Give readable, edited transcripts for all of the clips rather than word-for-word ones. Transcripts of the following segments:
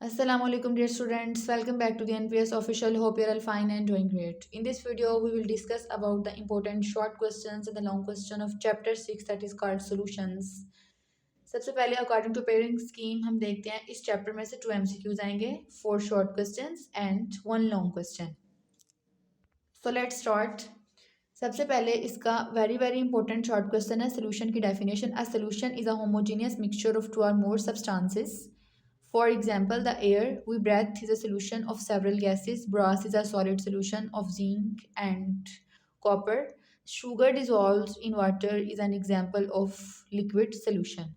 Assalamu alaikum dear students, welcome back to the NPS official. Hope you're all fine and doing great. In this video we will discuss about the important short questions and the long question of chapter 6 that is called solutions. सबसे पहले according to pairing scheme हम देखते हैं इस chapter में से 2 MCQs आएंगे, 4 short questions and 1 long question. So let's start. सबसे पहले इसका वेरी इंपॉर्टेंट शॉर्ट क्वेश्चन है सोल्यूशन की definition. A solution is a homogeneous mixture of 2 or more substances. For example, the air we breathe is a solution of several gases. Brass is a solid solution of zinc and copper. Sugar dissolved in water is an example of liquid solution.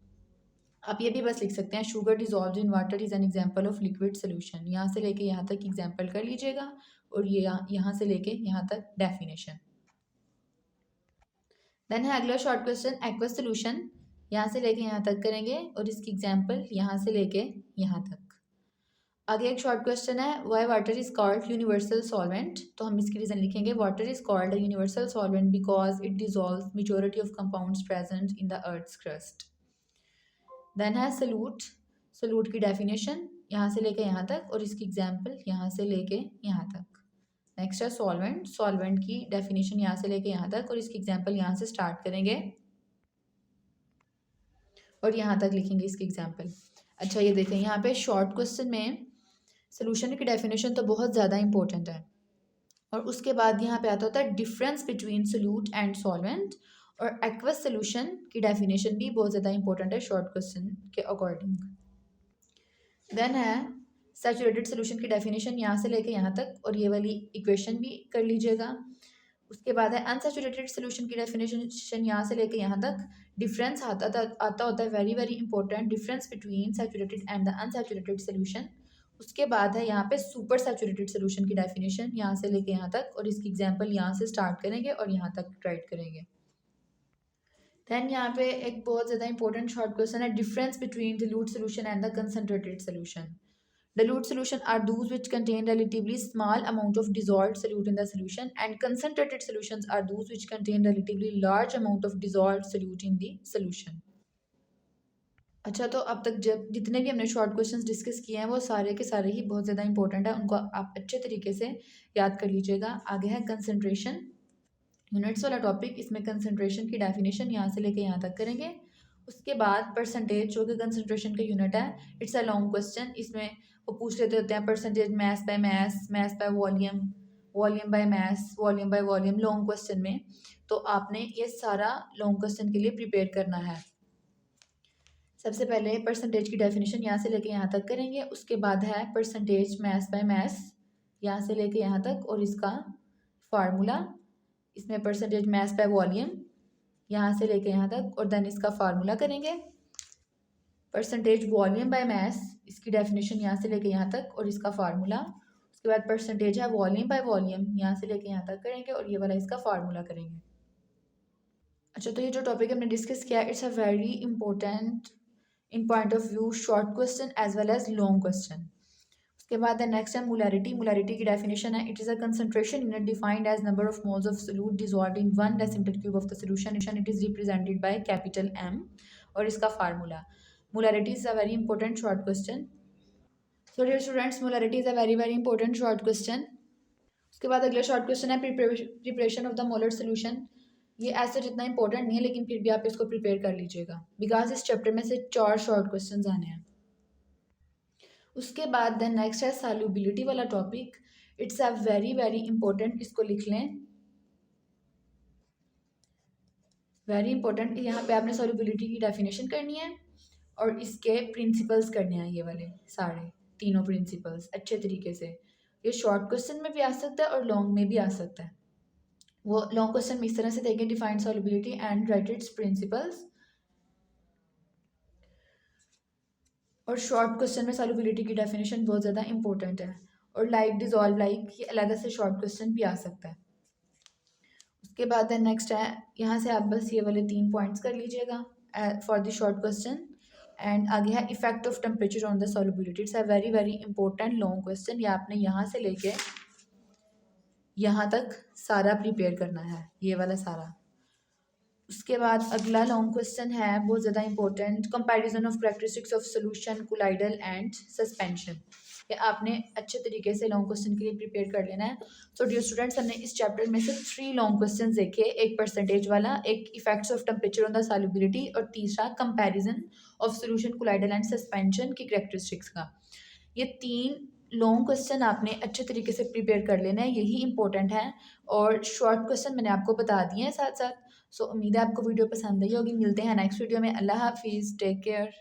आप ये भी बस लिख सकते हैं sugar dissolve in water is an example of liquid solution. यहाँ से लेके यहाँ तक एग्जाम्पल कर लीजिएगा और ये यहाँ से लेके यहाँ तक डेफिनेशन. देन है अगला शॉर्ट क्वेश्चन एक्वस सोल्यूशन. यहाँ से लेके यहाँ तक करेंगे और इसकी एग्जाम्पल यहाँ से लेके यहाँ तक. आगे एक शॉर्ट क्वेश्चन है why water is called universal solvent. तो हम इसकी रीजन लिखेंगे water is called a universal solvent because it dissolves majority of compounds present in the earth's crust. Then है सल्यूट. सल्यूट की डेफिनेशन यहाँ से लेके यहाँ तक और इसकी एग्जाम्पल यहाँ से लेके यहाँ तक. नेक्स्ट है सॉल्वेंट. सॉल्वेंट की डेफिनेशन यहाँ से लेके यहाँ तक और इसकी एग्जाम्पल यहाँ से स्टार्ट करेंगे और यहाँ तक लिखेंगे इसकी एग्जाम्पल. अच्छा ये देखें यहाँ पे शॉर्ट क्वेश्चन में सोल्यूशन की डेफिनेशन तो बहुत ज़्यादा इंपॉर्टेंट है और उसके बाद यहाँ पे आता होता है difference between solute and solvent और एक्वस सोल्यूशन की डेफिनेशन भी बहुत ज़्यादा इंपॉर्टेंट है शॉर्ट क्वेश्चन के अकॉर्डिंग. देन है सैचुरेटेड सोल्यूशन की डेफिनेशन यहाँ से लेके यहाँ तक और ये वाली इक्वेशन भी कर लीजिएगा. उसके बाद है अनसैचुरेटेड सोल्यूशन की डेफिनेशन यहाँ से लेके यहाँ तक. डिफरेंस आता होता है very important difference between saturated and the unsaturated solution. उसके बाद है यहाँ पे सुपर सैचुरेटेड सोल्यूशन की डेफिनेशन यहाँ से लेके यहाँ तक और इसकी एग्जांपल यहाँ से स्टार्ट करेंगे और यहाँ तक राइट करेंगे. देन यहाँ पे एक बहुत ज़्यादा इंपॉर्टेंट शॉर्ट क्वेश्चन है difference between dilute solution and the concentrated solution. Dilute solution are those which contain relatively small amount of dissolved solute in the solution and concentrated solutions are those which contain relatively large amount of dissolved solute in the solution. अच्छा तो अब तक जब जितने भी हमने short questions discuss किए हैं वो सारे के सारे ही बहुत ज़्यादा इंपॉर्टेंट है, उनको आप अच्छे तरीके से याद कर लीजिएगा. आगे है कंसंट्रेशन यूनिट्स वाला टॉपिक. इसमें कंसंट्रेशन की डेफिनेशन यहाँ से लेके यहाँ तक करेंगे. उसके बाद परसेंटेज जो कि कंसंट्रेशन का यूनिट है. It's a long question. इसमें वो पूछ लेते होते हैं percentage mass by mass, mass by volume, volume by mass, volume by volume long question में. तो आपने ये सारा लॉन्ग क्वेश्चन के लिए प्रिपेयर करना है. सबसे पहले परसेंटेज की डेफिनेशन यहाँ से लेके यहाँ तक करेंगे. उसके बाद है परसेंटेज मैस बाय मैस यहाँ से लेके यहाँ तक और इसका फार्मूला. इसमें परसेंटेज मैस बाय वॉल्यूम यहाँ से लेके यहाँ तक और देन इसका फार्मूला करेंगे. परसेंटेज वॉल्यूम बाय मैस इसकी डेफिनेशन यहाँ से लेके यहाँ तक और इसका फार्मूला. उसके बाद परसेंटेज है वॉल्यूम बाय वॉल्यूम यहाँ से लेके यहाँ तक करेंगे और ये वाला इसका फार्मूला करेंगे. अच्छा तो ये जो टॉपिक हमने डिस्कस किया it's a very important in point of view short question as well as long question. उसके बाद नेक्स्ट है मोलैरिटी. मोलैरिटी की डेफिनेशन है it is a concentration unit defined as number of moles of solute dissolved in 1 decimetre cube of the solution. It is represented by capital M और इसका formula. Molarity is a very important short question. So dear students molarity is a very important short question. उसके बाद अगला short question है preparation of the molar solution. ये ऐसे जितना important नहीं है लेकिन फिर भी आप इसको प्रिपेयर कर लीजिएगा बिकॉज इस चैप्टर में से 4 शॉर्ट क्वेश्चन आने हैं. उसके बाद देन नेक्स्ट है सॉल्युबिलिटी वाला topic. It's a very important. इसको लिख लें वेरी इंपॉर्टेंट. यहाँ पे आपने सॉल्युबिलिटी की डेफिनेशन करनी है और इसके प्रिंसिपल्स करने हैं, ये वाले सारे तीनों प्रिंसिपल्स अच्छे तरीके से. ये शॉर्ट क्वेश्चन में भी आ सकता है और लॉन्ग में भी आ सकता है. वो लॉन्ग क्वेश्चन में इस तरह से देंगे define solubility and right it's principles और शॉर्ट क्वेश्चन में सॉल्युबिलिटी की डेफिनेशन बहुत ज़्यादा इंपॉर्टेंट है. और लाइक डिजॉल्व लाइक ये अलग से शॉर्ट क्वेश्चन भी आ सकता है. उसके बाद नेक्स्ट है यहाँ से आप बस ये वाले 3 पॉइंट्स कर लीजिएगा for the short question. And आगे है effect of temperature on the solubility. It's a very important long question. ये आपने यहाँ से लेके यहाँ तक सारा प्रिपेयर करना है, ये वाला सारा. उसके बाद अगला लॉन्ग क्वेश्चन है बहुत ज़्यादा important, comparison of characteristics of solution colloidal and suspension. ये आपने अच्छे तरीके से लॉन्ग क्वेश्चन के लिए प्रिपेयर कर लेना है। सो डियर स्टूडेंट्स, हमने इस चैप्टर में से 3 लॉन्ग क्वेश्चन देखे, एक परसेंटेज वाला, एक effects of temperature on the solubility और तीसरा comparison of solution colloidal and suspension की कैरेक्टरिस्टिक्स का। ये 3 लॉन्ग क्वेश्चन आपने अच्छे तरीके से प्रिपेयर कर लेना है, यही इंपॉर्टेंट है। और शॉर्ट क्वेश्चन मैंने आपको बता दिए हैं साथ साथ। सो उम्मीद है आपको वीडियो पसंद आई होगी। मिलते हैं नेक्स्ट वीडियो में। अल्लाह हाफिज़, टेक केयर।